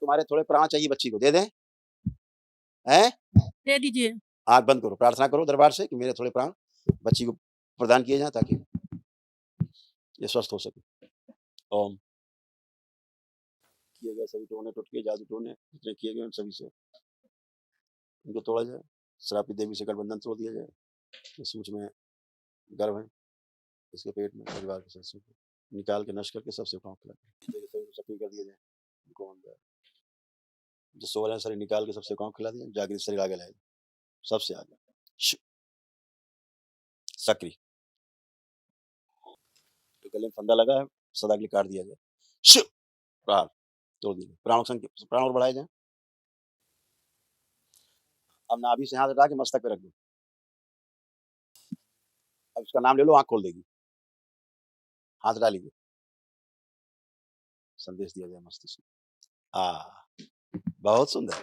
तुम्हारे थोड़े प्राण चाहिए बच्ची को, दे दें? हैं? दे दीजिए। आँख बंद करो, प्रार्थना करो दरबार से कि मेरे थोड़े प्राण बच्ची को प्रदान किए जाएँ ताकि ये स्वस्थ हो सके। ओम। किए गए सभी टोने टोटके जादू टोने जितने किए गए उन सभी से इनको तोड़ा जाए। श्रापित देवी से गठबंधन तोड़ दिया जाए। ये सूच में गर्भ है, इसके पेट में परिवार के सदस्यों को निकाल के नष्ट करके सबसे पाँव खिला सक्रिय कर दिया जाए। उनको अंदर जो 16 शरीर निकाल के सबसे पाँव खिला दिया, जागृत शरीर आगे लाए, सबसे आगे सक्रिय। तो गले में फंदा लगा है, सदा के लिए काट दिया जाए। प्राण तोड़ दिए, प्राणों संख्या प्राण और बढ़ाए जाए। अब नाभि से हाथ हटा के मस्तक पे रख दो। अब उसका नाम ले लो, आंख खोल देगी। हाथ हटा लीजिए, संदेश दिया जाए मस्तिष्क में। बहुत सुंदर।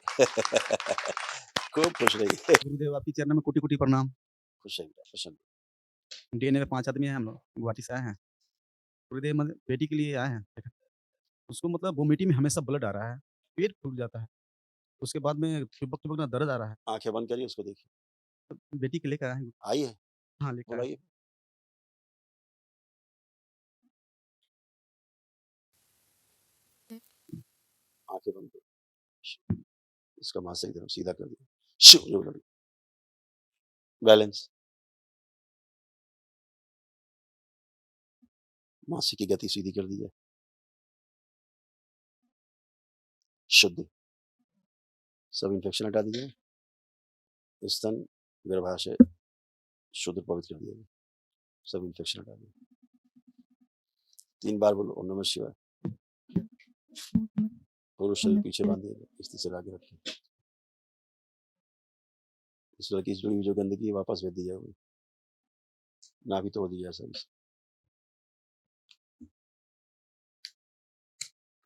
खूब खुश रही। गुरुदेव आपकी चरण में कोटि कोटि प्रणाम। खुश रहिए, प्रसन्न। डीएनए में 5 आदमी हैं, हम लोग गुवाहाटी से आए हैं। गुरुदेव मतलब बेटी के लिए आए हैं। उसको मतलब वोमिटिंग में हमेशा ब्लड आ रहा है, पेट फूल जाता है, उसके बाद में टुबक ना दर्द आ रहा है। आंखें बंद करिए, उसको देखिए। तो बेटी के लेकर आए हैं। आई है? हाँ, लेकर आए। बुलाइए। आंखें बंद करो, इसका मासिक धर्म सीधा कर दिया। जो लड़ी बैलेंस, मासिक की गति सीधी कर दी है। शुद्ध, सब इन्फेक्शन हटा दीजिए। स्तन गर्भाशय शुद्ध पवित्र कर दिया, सब इन्फेक्शन हटा दिए। 3 बार बोलो ओम नमः शिवाय। पुरुष शरीर पीछे बांध दिया, स्त्री से आगे रखें। इस लड़की से जुड़ी हुई जो गंदगी वापस भेज दी जाए, ना भी तोड़ दी जाए सब।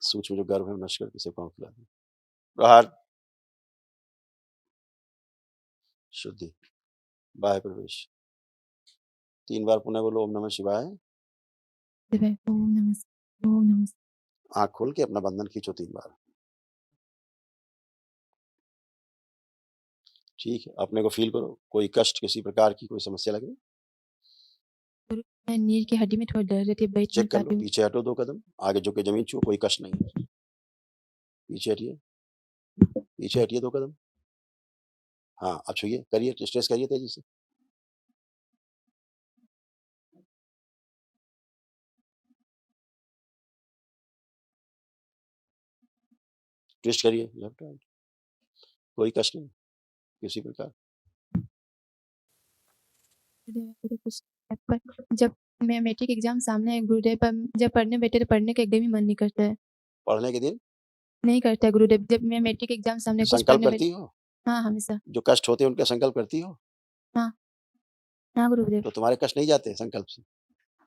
सूक्ष्म जो गर्भ है नष्ट करके से पाँव खिला दिए। बाहर शुद्धि, बाह्य प्रवेश। 3 बार पुनः बोलो ओम नमः शिवाय। ओम नमः। आँख खोल के अपना बंधन खींचो 3 बार। ठीक है, अपने को फील करो, कोई कष्ट किसी प्रकार की कोई समस्या लगे? नीर की हड्डी में थोड़ा दर्द रहती है, बैठ चेक नहीं कर लो, पाती हूँ। पीछे हटो 2 कदम, आगे झुक के जमीन छुओ, कोई कष्ट नहीं है। पीछे हटिए, पीछे हटिए 2 कदम। हाँ, अब छुइए, करिए, स्ट्रेच करिए तेजी से। ट्विस्ट करिए लेफ्ट राइट, कोई कष्ट नहीं किसी प्रकार। पर जब मैं मैट्रिक एग्जाम सामने है गुरुदेव, पर जब पढ़ने बैठे तो पढ़ने का एकदम ही मन नहीं करता है। पढ़ने के दिन नहीं करता है गुरुदेव, जब मैं मैट्रिक एग्जाम सामने कुछ संकल्प पढ़ने करती हो? हाँ, हमेशा। जो कष्ट होते हैं उनके संकल्प करती हो? हाँ गुरुदेव। तो तुम्हारे कष्ट नहीं जाते संकल्प से?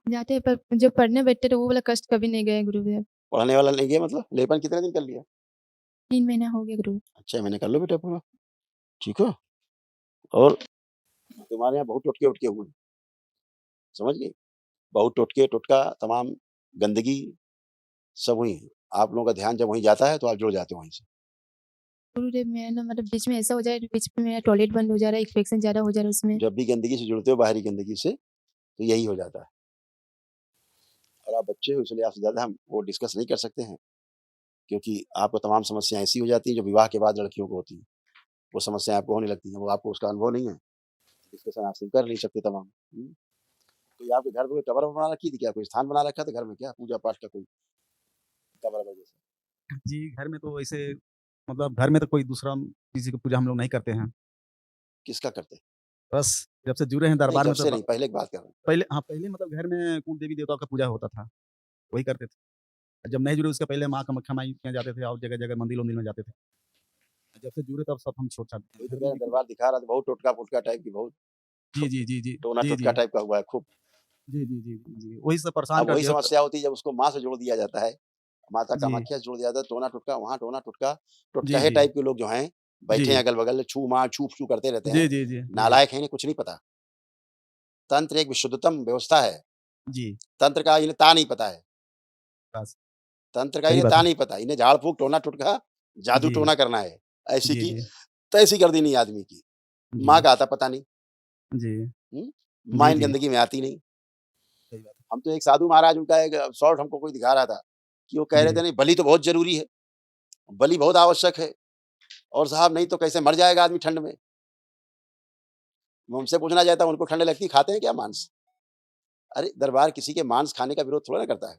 जाते हैं, पर जब पढ़ने बैठते तो वो वाला कष्ट कभी नहीं गए गुरुदेव। पढ़ने वाला नहीं गया मतलब? लेपन कितने दिन कर लिया? 3 महीना हो गया गुरु। 6 महीने कर लो बेटा पूरा, ठीक है? और तुम्हारे यहाँ बहुत टोटके उटके हुए, समझ गए? बहुत टोटके टोटका तमाम गंदगी सब हुई है। आप लोगों का ध्यान जब वहीं जाता है तो आप जुड़ जाते हो वहीं से। गुरुदेव मेरा ना मतलब बीच में ऐसा हो जाए, बीच में मेरा टॉयलेट बंद हो जा रहा है, इन्फेक्शन ज्यादा हो जा रहा है उसमें। जब भी गंदगी से जुड़ते हो बाहरी गंदगी से तो यही हो जाता है। और आप बच्चे हो इसलिए आपसे ज्यादा हम वो डिस्कस नहीं कर सकते हैं, क्योंकि आपको तमाम समस्याएं ऐसी हो जाती हैं जो विवाह के बाद लड़कियों को होती हैं। वो समस्याएं आपको होने लगती हैं, वो आपको उसका अनुभव नहीं है, डिस्कशन आपसे कर नहीं सकते तमाम। तो आपके घर में कबर बना रखी थी क्या? कोई स्थान बना रखा था घर में क्या पूजा पाठ का? कोई कबर जैसे? जी, घर में तो ऐसे मतलब घर में तो कोई दूसरा किसी की पूजा हम लोग नहीं करते हैं। किसका करते? बस जब से जुड़े हैं नहीं, दरबार जब में से तो नहीं, पहले की बात कर रहे हैं। पहले हाँ, पहले मतलब घर में कुल देवी देवताओं का पूजा होता था, वही करते थे। जब नहीं जुड़े उसके पहले माँ कामाख्या माई के यहाँ जाते थे और जगह-जगह मंदिर-वंदिर में जाते थे। जब से जुड़े तब सब हम छोड़-छाड़ दिए। वही तो घर कह में रहे हैं, दरबार दिखा रहा था बहुत टोटका-फोटका टाइप की, बहुत जी, जी, जी, जी। टोना जी, टोटका जी। टाइप का हुआ है खूब। जी, जी, जी, जी, जी। वही सब परेशान अब कर वही दिया। समस्या होती है जब उसको माँ से जोड़ दिया जाता है, माता जी। कामाख्या से जोड़ दिया जाता है, टोना टोटका वहाँ टोना टोटका, जी, टोटकहे जी। टाइप के लोग जो हैं, बैठे हैं जी। अगल-बगल, छू-मार, छू-छू करते रहते जी, हैं, जी, जी, जी। नालायक हैं, इन्हें कुछ नहीं पता। तंत्र एक विशुद्धतम व्यवस्था है, जी, तंत्र का इन्हें ता नहीं पता है, बस तंत्र का सही इन्हें बात ता है। नहीं पता, इन्हें झाड़-फूँक, टोना टोटका जादू जी, टोना करना है, ऐसी जी, की जी, तैसी कर देनी आदमी की। माँ जी, का आता पता नहीं, जी, हुँ? माँ जी, इन जी, गंदगी में आती नहीं। सही बात हम तो एक साधु महाराज उनका एक शॉर्ट हमको कोई दिखा रहा था, कि वो कह है। रहे जी, थे नहीं बलि तो बहुत ज़रूरी है, बलि बहुत आवश्यक है और साहब नहीं तो कैसे मर जाएगा आदमी ठंड में। मैं उनसे पूछना चाहता हूँ उनको ठंड लगती है, खाते हैं क्या मांस? अरे! दरबार किसी के मांस खाने का विरोध थोड़ा ना करता है।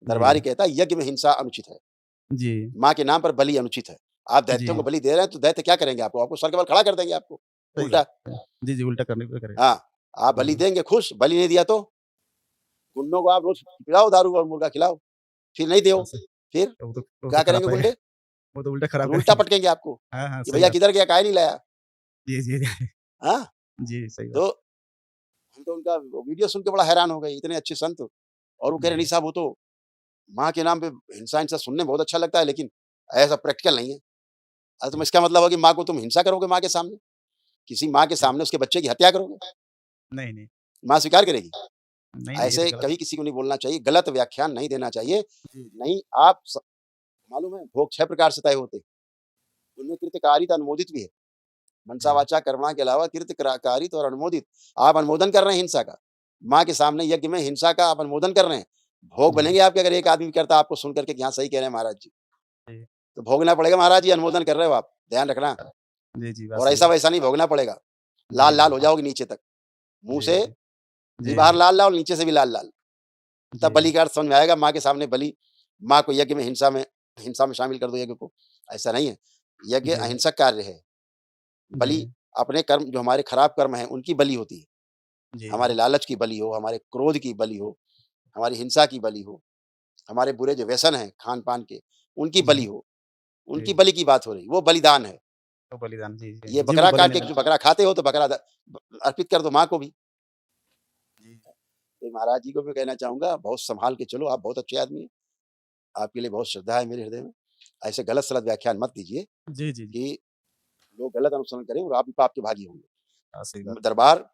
दरबार जी, ये कहता है यज्ञ में हिंसा अनुचित है, जी, माँ के नाम पर बलि अनुचित है। आप दैत्यों को जी, बलि दे रहे हैं तो दैत्य क्या करेंगे आपको? आपको सर के बल खड़ा कर देंगे आपको, सही बात उल्टा। है। जी, जी, उल्टा करने पे करेगा। हाँ, आप बलि जी, देंगे खुश, बलि नहीं दिया तो? गुंडों को आप रोज़ पिलाओ दारू और मुर्गा खिलाओ, फिर नहीं हाँ, दो, सही फिर वो तो क्या खराब करेंगे करेगा। गुंडे? वो तो उल्टा खराब और उल्टा करेंगे। पटकेंगे आपको, हाँ, हाँ, कि सही भैया बात। किधर गया? काहे नहीं लाया? जी, जी, जी, हाँ, जी, सही बात। तो हम तो उनका वो वीडियो सुन के बड़ा हैरान हो गए, इतने अच्छे संत और वो कह रहे नहीं जी, साहब वो तो माँ के नाम पे हिंसा-हिंसा सुनने में बहुत अच्छा लगता है लेकिन ऐसा प्रैक्टिकल नहीं है। अरे तो जी, इसका मतलब है कि माँ को तुम हिंसा करोगे माँ के सामने? किसी माँ के जी। सामने उसके बच्चे की हत्या करोगे? नहीं, नहीं, माँ स्वीकार करेगी? नहीं, नहीं, ये तो ऐसे गलत कभी किसी को नहीं बोलना चाहिए, गलत व्याख्यान नहीं देना चाहिए। जी, नहीं आप स मालूम है भोग 6 प्रकार से तय होते हैं। उनमें कृतकारिता अनुमोदित भी है। मनसा जी, वाचा कर्मणा के अलावा कृतकारित और अनुमोदित। आप अनुमोदन कर रहे हैं हिंसा का। माँ के सामने यज्ञ में हिंसा का आप अनुमोदन कर रहे हैं। भोग जी, बनेंगे आपके अगर एक आदमी करता आपको सुन कर के कि हाँ, सही कह रहे हैं महाराज जी। जी, तो भोगना पड़ेगा महाराज जी अनुमोदन कर रहे हो आप, ध्यान रखना। जी, जी, बात और सही है। ऐसा-वैसा नहीं भोगना पड़ेगा। जी, लाल-लाल जी, हो जाओगे नीचे तक। मुँह जी, से जी, भी जी, बाहर लाल-लाल और नीचे से भी लाल-लाल। तब जी, बलि का अर्थ समझ में आएगा, माँ के सामने बलि माँ को यज्ञ में हिंसा में शामिल कर दो यज्ञ को। ऐसा नहीं है। यज्ञ जी, अहिंसक कार्य है। बलि जी, अपने कर्म जो हमारे खराब कर्म हैं, उनकी बलि होती है। जी, हमारे लालच की बलि हो, हमारे क्रोध की बलि हो, हमारी हिंसा की बलि हो, हमारे बुरे जो व्यसन हैं खान-पान के, उनकी जी, बलि हो। उनकी जी, बलि की बात हो रही, वो बलिदान है। तो बलिदान जी, जी, ये जी, वो बकरा बलि काट नहीं के देना जो चाहिए। बकरा खाते हो तो बकरा अर्पित कर दो माँ को भी। जी, तो महाराज जी को मैं कहना चाहूँगा, बहुत सँभाल के चलो, आप बहुत अच्छे आदमी हैं। आपके लिए बहुत श्रद्धा है मेरे हृदय में। ऐसे गलत-सलत व्याख्यान मत दीजिए जी, जी, जी, कि लोग गलत अनुसरण करें और आप भी पाप के भागी होंगे। हाँ, सही बात। दरबार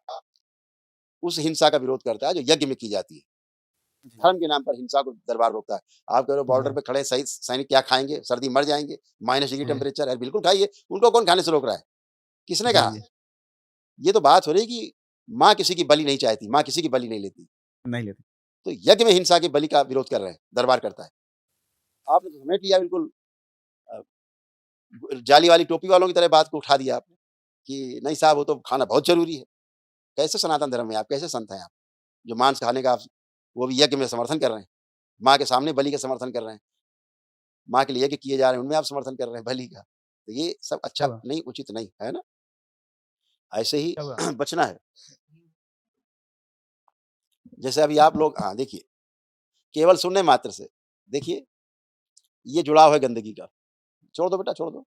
उस हिंसा का विरोध करता है जो यज्ञ में की जाती है। जी, धर्म के नाम पर हिंसा को दरबार रोकता है। आप कह रहे हो बॉर्डर जी, पे खड़े सही सैनिक क्या खाएँगे? सर्दी मर जाएँगे, -डिग्री जी, टेम्परेचर है, बिल्कुल खाइए। उनको कौन खाने से रोक रहा है? किसने जी, कहा? जी, ये तो बात हो रही है कि माँ किसी की बलि नहीं चाहती, माँ किसी की बलि नहीं लेती। नहीं लेते। तो यज्ञ में हिंसा की बलि का विरोध कर रहे हैं, दरबार करता है। आपने तो समेट लिया बिल्कुल अ, जाली वाली टोपी वालों की तरह बात को उठा दिया आपने कि नहीं साहब वो तो खाना बहुत ज़रूरी है। कैसे सनातन धर्म में आप, कैसे संत हैं आप? जो मांस खाने का आप वो भी यज्ञ में समर्थन कर रहे हैं। माँ के सामने बलि का समर्थन कर रहे हैं। माँ के लिए यज्ञ किए जा रहे हैं, उनमें आप समर्थन कर रहे हैं बलि का। तो ये सब क्या अच्छा हुआ? नहीं, उचित नहीं, है ना? ऐसे ही क्या हुआ? बचना है। जैसे अभी आप लोग हाँ, देखिए, केवल सुनने मात्र से, देखिए, ये जुड़ाव है गंदगी का। छोड़ दो बेटा, छोड़ दो।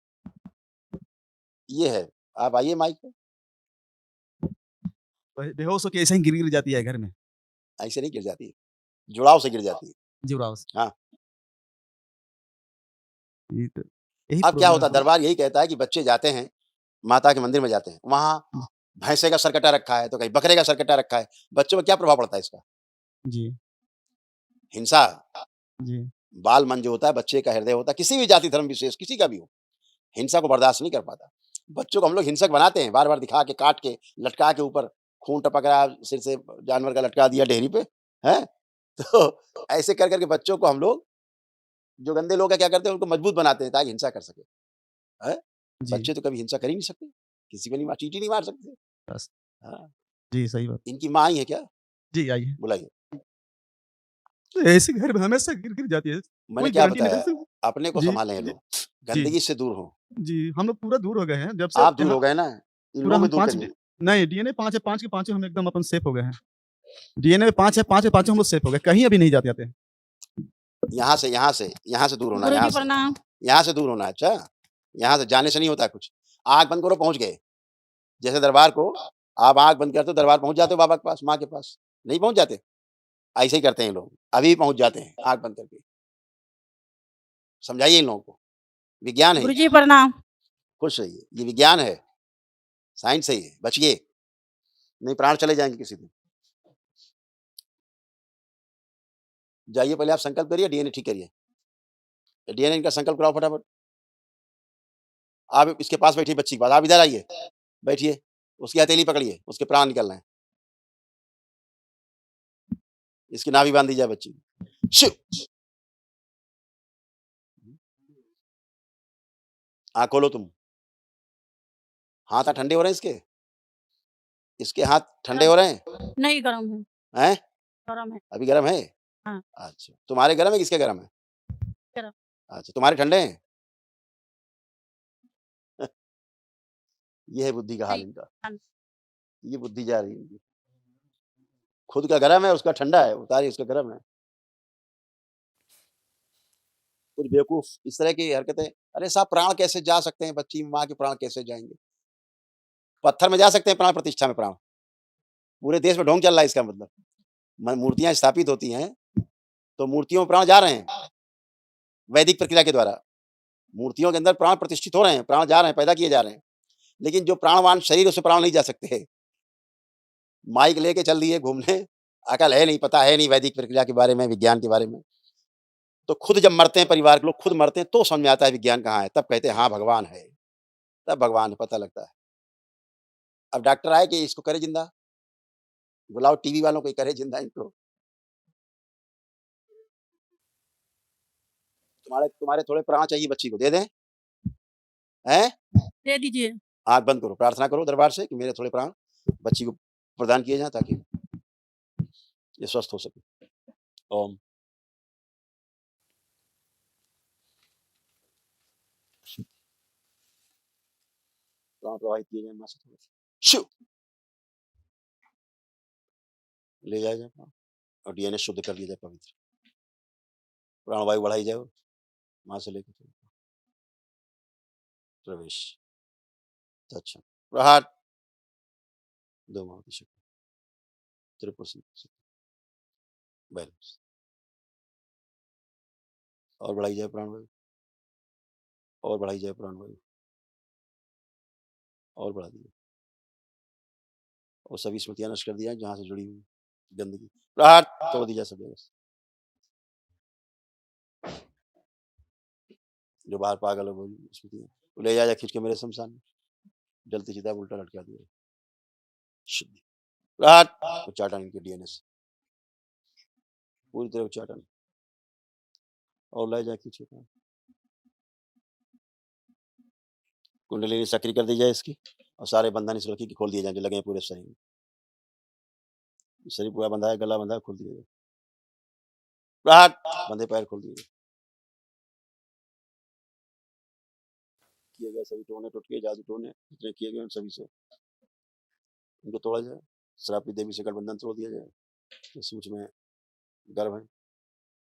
ये है, आप आइए माइक पे, बेहोश होके ऐसे ही गिर जाती है घर में, ऐसे नहीं गिर जाती है, जुड़ाव से गिर जाती है। जुड़ाव से। हाँ, ये तो यही अब क्या प्रॉब्लम है होता है, हम दरबार यही कहता है कि बच्चे जाते हैं, माता के मंदिर में जाते हैं, वहाँ जी, भैंसे का सरकटा रखा है, तो कहीं बकरे का सरकटा रखा है। बच्चों पे क्या प्रभाव पड़ता है इसका? जी, हिंसा, जी, बाल मन जो होता है, बच्चे का हृदय होता है, किसी भी जाति धर्म विशेष, किसी का भी हो, हिंसा को बर्दाश्त नहीं कर पाता। बच्चों को हम लोग हिंसक बनाते हैं, बार-बार दिखा के, काट के, लटका के ऊपर, खून टपक रहा है, सिर से जानवर का लटका दिया डेहरी पे, हैं? तो ऐसे कर के बच्चों को हम लोग जो गंदे लोग हैं क्या करते हैं, उनको मजबूत बनाते हैं ताकि हिंसा कर सकें, हैं? जी, बच्चे तो कभी हिंसा कर ही नहीं सकते, किसी को नहीं मार चींटी नहीं मार सकते। बस। हाँ, जी, सही बात। इनकी माँ ही है क्या? जी, आइए। बुलाइए। तो ऐसे घर में हमेशा गिर जाती है। मैंने कोई क्या गारंटी नहीं बताया, दे अपने को जी, सँभालें ये जी, लोग, जी, गंदगी से दूर हों। जी, हम लोग पूरा दूर हो गए हैं। जब से आप दूर यहाँ हो गए ना, इन पूरा लोगों हम में दूर 5 डी करिए। नहीं डीएनए 5 है, 5 के पाँचों हम एकदम अपन सेफ हो गए हैं। डीएनए में 5 है, 5 के पाँचों हम लोग सेफ हो गए। कहीं अभी नहीं जाते। यहाँ से दूर होना है, गुरुजी प्रणाम। यहाँ से दूर होना है, अच्छा? यहाँ से जाने से नहीं होता कुछ। आँख बंद करो पहुँच गए। जैसे दरबार को आप आँख बंद करते हो दरबार पहुँच जाते हो बाबा के पास, माँ के पास, नहीं पहुँच जाते? ऐसे ही करते हैं ये लोग, अभी पहुँच जाते हैं आँख बंद करके। समझाइए इन लोगों को, विज्ञान है ये, गुरुजी प्रणाम। खुश रहिए, ये विज्ञान है, साइंस है ये, बचिए, नहीं प्राण चले जाएँगे किसी दिन। जाइए पहले आप संकल्प करिए, डीएनए ठीक करिए। डीएनए इनका संकल्प कराओ फटाफट। आप इसके पास बैठिए, बच्ची के पास, आप इधर आइए, बैठिए, उसकी हथेली पकड़िए, उसके प्राण निकल रहे हैं। इसकी नाभि बाँध दी जाए बच्ची की। शू! आँख खोलो तुम। हाथ ठंडे हो रहे हैं इसके? इसके हाथ ठंडे हो रहे हैं? नहीं गरम है, हैं? गरम है। अभी गरम है? हाँ। अच्छा, तुम्हारे गरम है, किसके गरम है? गरम। अच्छा, तुम्हारे ठंडे हैं? ये है बुद्धि का हाल नहीं, इनका। हाँ। ये बुद्धि जा रही है इनकी। खुद का गरम है, उसका ठंडा है, उतारिए उसका गरम है। कुछ बेवकूफ़ इस तरह की हरकतें, अरे साहब प्राण कैसे जा सकते हैं, बच्ची माँ के प्राण कैसे जाएँगे? पत्थर में जा सकते हैं प्राण, प्रतिष्ठा में प्राण। पूरे देश में ढोंग चल रहा है इसका मतलब। मूर्तियाँ स्थापित होती हैं, तो मूर्तियों में प्राण जा रहे हैं, वैदिक प्रक्रिया के द्वारा। मूर्तियों के अंदर प्राण प्रतिष्ठित हो रहे हैं, प्राण जा रहे हैं, पैदा किए जा रहे हैं। लेकिन जो प्राणवान शरीर, उसमें प्राण नहीं जा सकते। माइक लेके चल दिए घूमने, अकल है नहीं, पता है नहीं वैदिक प्रक्रिया के बारे में, विज्ञान के बारे में। तो खुद जब मरते हैं, परिवार के लोग खुद मरते हैं, तो समझ में आता है विज्ञान कहाँ है, तब कहते हैं हाँ भगवान है, तब भगवान है, पता लगता है। अब डॉक्टर आए कि इसको करे जिंदा, बुलाओ टीवी वालों को, करे जिंदा इनको। तुम्हारे थोड़े प्राण चाहिए बच्ची को, दे दें? हैं? दे दीजिए। आँख बंद करो, प्रार्थना करो दरबार से कि मेरे थोड़े प्राण बच्ची को प्रदान किए जाएँ, ताकि ये स्वस्थ हो सके। ओम। प्राण प्रवाहित किए जाएँ माँ से थोड़े। शू! ले जाया जाए प्राण और डीएनए शुद्ध कर लिया जाए, पवित्र। प्राणवायु बढ़ाई जाए माँ से लेकर प्रवेश। अच्छा, प्रहार। दो माँ की शक्ति, त्रिपुर शक्ति, बैलेंस। और बढ़ाई जाए प्राणवायु, और बढ़ाई जाए प्राणवायु, और बढ़ा दीजिए, और सभी स्मृतियां नष्ट कर दी जाए जहां से जुड़ी हुई गंदगी। प्रहार तोड़ दी जाए सब जगह से। जो बाहर पागल हो स्मृतियां, वो ले जाए खींच के मेरे शमशान में, जलती चिता उल्टा लटका दिया। शुद्धि। प्रहार उच्चाटन इनके डीएनए से, पूरी तरह उच्चाटन, और ले जाए खींचे। कुंडलिनी सक्रिय कर दी जाए इसकी, और सारे बंधन इस लड़की के खोल दिए जाए जो लगे हैं पूरे शरीर में। शरीर पूरा बंधा है, गला बंधा है, खोल दिया जाए। प्रहार बंधे पैर खोल दिए किए गए सभी टोने टोटके जादू टोने जितने किए गए उन सभी से उनको तोड़ा जाए। श्रापी देवी से गठबंधन तोड़ दिया जाए। सूच में गर्भ है,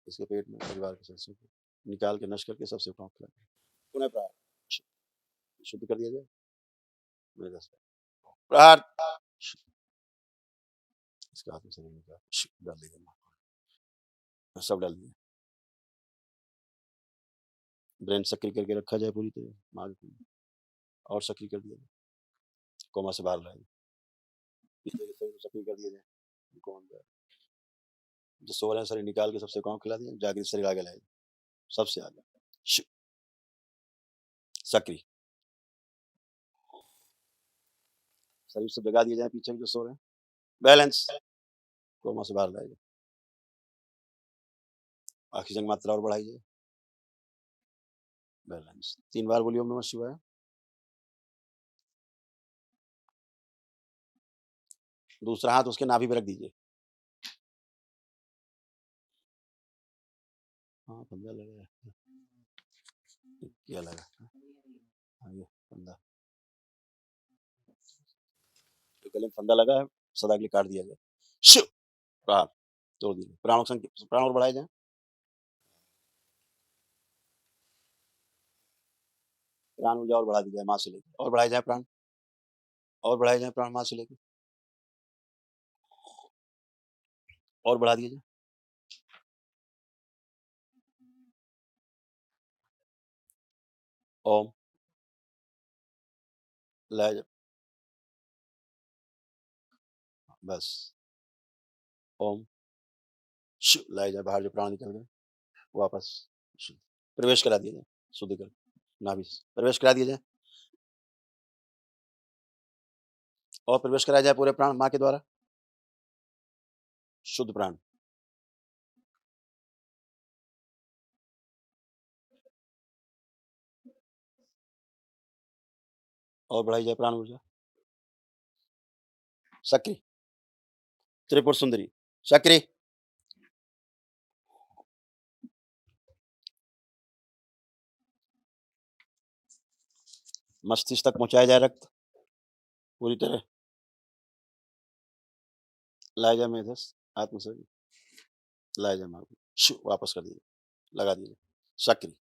इसके पेट में परिवार के सदस्यों को निकाल के नष्ट करके सबसे उठाओ खिला पुनः प्रहार शुद्ध कर दिया जाए। मेरे दस प्रहार इसका हाथ में से निकाल डाल दिया, सब डाल दिया। ब्रेन सक्रिय करके रखा जाए पूरी तरह, मार्ग और सक्रिय कर दिया जाए। कोमा से बाहर लाए, सक्रिय कर दिया जाए। जो सो रहे हैं शरीर निकाल के सबसे कौन खिला दिया, जागृत शरीर आगे लाए, सबसे आगे सक्रिय शरीर से भगा दिया जाए पीछे जो सो रहे हैं। बैलेंस कोमा से बाहर लाए जाए। ऑक्सीजन मात्रा और बढ़ाई जाए। बैलेंस 3 बार बोलिए ओम नमः शिवाय। दूसरा हाथ उसके नाभि पे रख दीजिए। हाँ फंदा लगा है, क्या लगा आगे फंदा, तो गले में फंदा लगा है, सदा के लिए काट दिया जाए। शु प्राण तोड़ दीजिए। प्राण और बढ़ाए जाए। प्राण ऊर्जा और बढ़ा दी जाए माँ से लेकर, और बढ़ाए जाए प्राण, और बढ़ाए जाए प्राण माँ से लेकर, और बढ़ा दिया जाए। ओम लाया जाए, बस ओम शु लाया जाए। बाहर जो प्राण निकल गए वापस प्रवेश करा दिया जाए, शुद्ध कर नाभि से प्रवेश करा दिया जाए। और प्रवेश कराया जाए पूरे प्राण माँ के द्वारा, शुद्ध प्राण। और बढ़ाई जाए प्राण ऊर्जा। सक्रिय, त्रिपुर सुंदरी, सक्रिय। मस्तिष्क तक पहुंचाया जाए रक्त पूरी तरह। लाया जाए मेधस, आत्म से लाया जाए मार्ग, वापस कर दीजिए, लगा दीजिए। सक्रिय,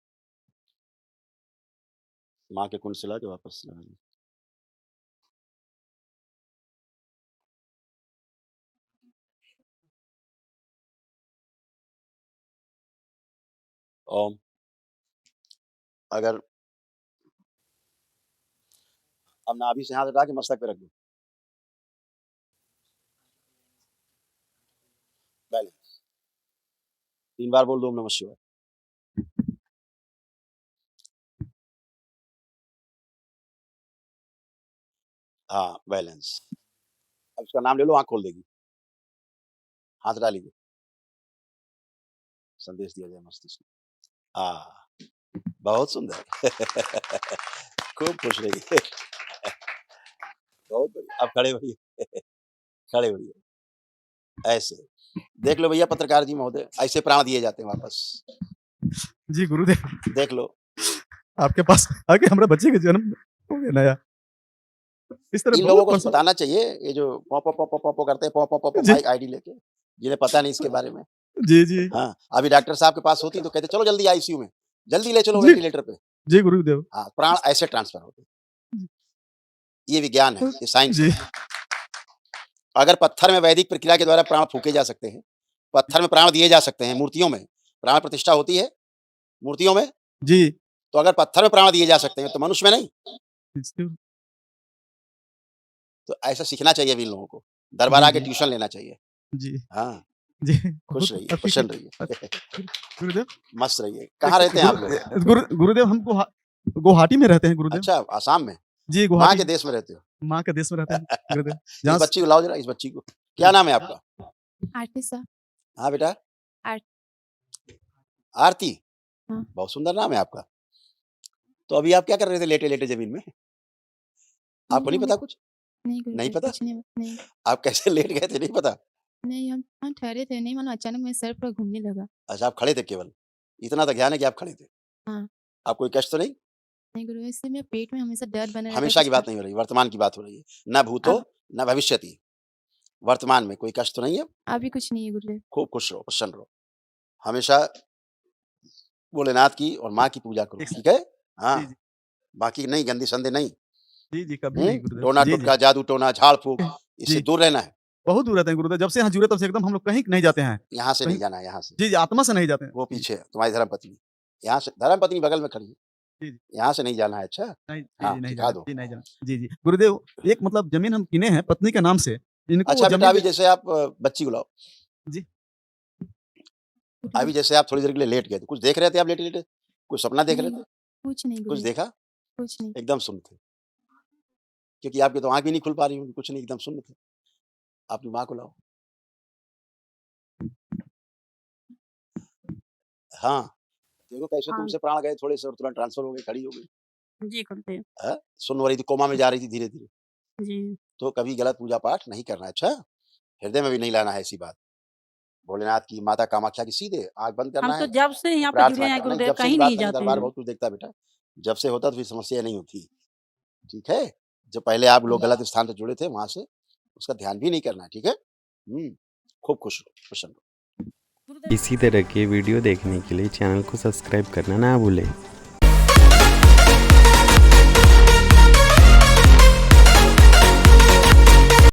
माँ के कुंड से ला के वापस लगा दीजिए। ओम। अगर अब नाभि से हाथ हटा के मस्तक पे रख दो, बैलेंस। 3 बार बोल दो ओम नमः शिवाय। हाँ, बैलेंस। अब इसका नाम ले लो, आंख खोल देगी। हाथ हटा लीजिए, संदेश दिया जाए मस्तिष्क को। बहुत सुंदर। खूब खुश रहिए। बहुत बढ़िया। अब खड़े होइए। खड़े होइए। ऐसे देख लो भैया पत्रकार जी महोदय, ऐसे प्राण दिए जाते हैं वापस। जी गुरुदेव, देख लो। आपके पास आके हमारे बच्चे का जन्म हो गया नया। इस तरह इन लोगों बहुत को परेशान। बताना चाहिए, ये जो पॉ पॉ पॉ पॉ पॉ पॉ करते हैं, पॉ पॉ पॉ पॉ जी। आईडी लेके, जिन्हें पता नहीं इसके बारे में। जी, जी। हाँ, अभी डॉक्टर साहब के पास होती तो कहते चलो जल्दी आईसीयू में, जल्दी ले चलो जी। वेंटिलेटर पे। जी गुरुदेव। हाँ, प्राण ऐसे ट्रांसफर होते हैं। ये विज्ञान है, ये साइंस जी। है। अगर पत्थर में वैदिक प्रक्रिया के द्वारा प्राण फूके जा सकते हैं, पत्थर में प्राण दिए जा सकते हैं, मूर्तियों में प्राण प्रतिष्ठा होती है, मूर्तियों में, जी। तो अगर पत्थर में प्राण दिए जा सकते हैं तो मनुष्य में नहीं। तो ऐसा सीखना चाहिए अभी इन लोगों को, दरबार जी, आके जी। ट्यूशन लेना चाहिए। जी। हाँ, जी। खुश बहुत रहिए, आपकी प्रसन्न रहिए, गुरुदेव, मस्त रहिए। कहाँ रहते हैं आप लोग? गुरुदेव हम गुवाहाटी में रहते हैं गुरुदेव। अच्छा, आसाम में? जी, माँ गुवाहाटी के देश में रहते हो? माँ के देश में रहते हैं गुरुदेव। इस जहाँ बच्ची को लाओ जरा, इस बच्ची को। क्या नाम है आपका? आरती साहब। हाँ बेटा? आरती? हाँ। बहुत सुंदर नाम है आपका। तो अभी आप क्या कर रहे थे लेटे-लेटे ज़मीन में? आपको नहीं पता कुछ? नहीं नहीं गुरुदेव, पता? कुछ नहीं। आप कैसे लेट गए थे, नहीं पता? नहीं, हम ठहरे थे, नहीं मालूम अचानक मेरे सर पूरा घूमने लगा। अच्छा, आप खड़े थे केवल। इतना तो ज्ञान है कि आप खड़े थे। हाँ। आपको कोई कष्ट तो नहीं? नहीं गुरुदेव, इससे मेरे पेट में हमेशा डर बना रहता है हमेशा की कुछ बात नहीं हो रही, वर्तमान की बात हो रही है। न भूतो, अब न भविष्यति। वर्तमान में कोई कष्ट तो नहीं है? अभी कुछ नहीं है गुरुदेव। खूब खुश रहो, प्रसन्न रहो। हमेशा भोलेनाथ की और माँ की पूजा करो, ठीक है? जी, हाँ, जी। बाकी नहीं, गंदे संदे नहीं। जी, जी, कभी नहीं गुरुदेव। टोना जी, जी। टुटका, जादू टोना, झाड़-फूँक, इससे जी। दूर रहना है। बहुत दूर रहते हैं गुरुदेव। जब से यहाँ जुड़े तब से एकदम हम लोग कहीं नहीं जाते हैं। यहाँ से कहीं नहीं जाना है, यहाँ से। जी, जी, आत्मा से नहीं जाते हैं। वो जी, पीछे है, तुम्हारी धर्मपत्नी। यहाँ से धर्मपत्नी बगल में खड़ी है। जी, जी। यहाँ से नहीं जाना है, अच्छा? नहीं, जी, हाँ, जी, नहीं सिखा जाना। दो। जी, नहीं जाना। जी, जी। गुरुदेव, एक मतलब ज़मीन हम किने हैं पत्नी के नाम से। इनको वो अच्छा बेटा, ज़मीन अभी पे जैसे आप बच्ची को लाओ। जी। अभी जैसे आप थोड़ी देर के लिए लेट गए थे, कुछ देख रहे थे आप लेटे-लेटे? कुछ सपना देख रहे नहीं, थे? कुछ नहीं कुछ गुरुदेव, देखा? कुछ नहीं। एकदम सुन्न थे। क्योंकि आपकी तो आँख भी नहीं खुल पा रही होंगी, कुछ नहीं, एकदम सुन्न थे। अपनी माँ को लाओ। हाँ, देखो कैसे हाँ। तुमसे प्राण गए थोड़े से और तुरंत ट्रांसफर हो गई, खड़ी हो गई। जी गुरुदेव। सुन्न हो रही थी, कोमा में जा रही थी धीरे-धीरे। जी। तो कभी गलत पूजा-पाठ नहीं करना है, अच्छा? हृदय में भी नहीं लाना है ऐसी बात। भोलेनाथ की, माता कामाख्या की सीधे आँख बंद हम करना तो है, जब से यहाँ पे प्रार्थना जुड़े हैं करना। नहीं, गुरुदेव, जब से की कहीं बात नहीं नहीं, जाते दरबार हैं। बहुत कुछ देखता है बेटा। जब से होता तो फिर समस्या नहीं होती, ठीक है? जो पहले आप लोग गलत स्थान पे जुड़े थे, वहाँ से उसका ध्यान भी नहीं करना है, ठीक है? खूब खुश रहो, प्रसन्न रहो। गुरुदेव इसी तरह के वीडियो देखने के लिए चैनल को सब्सक्राइब करना ना भूलें।